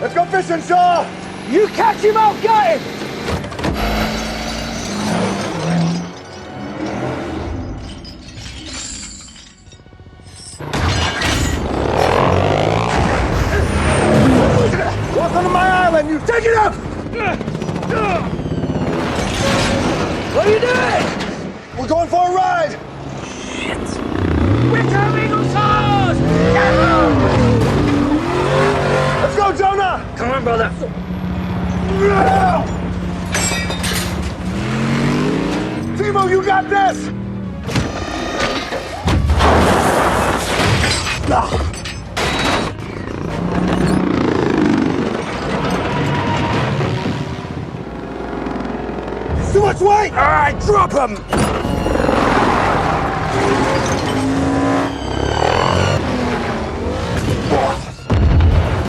Let's go fishing, Shaw! You catch him, I'll get him! Welcome to my island, you take it up! What are you doing? We're going for a ride! Shit! We're coming, Usos! Let's go, Jonah! Come on, brother. Timo, you got this! Too much weight! All right, drop him!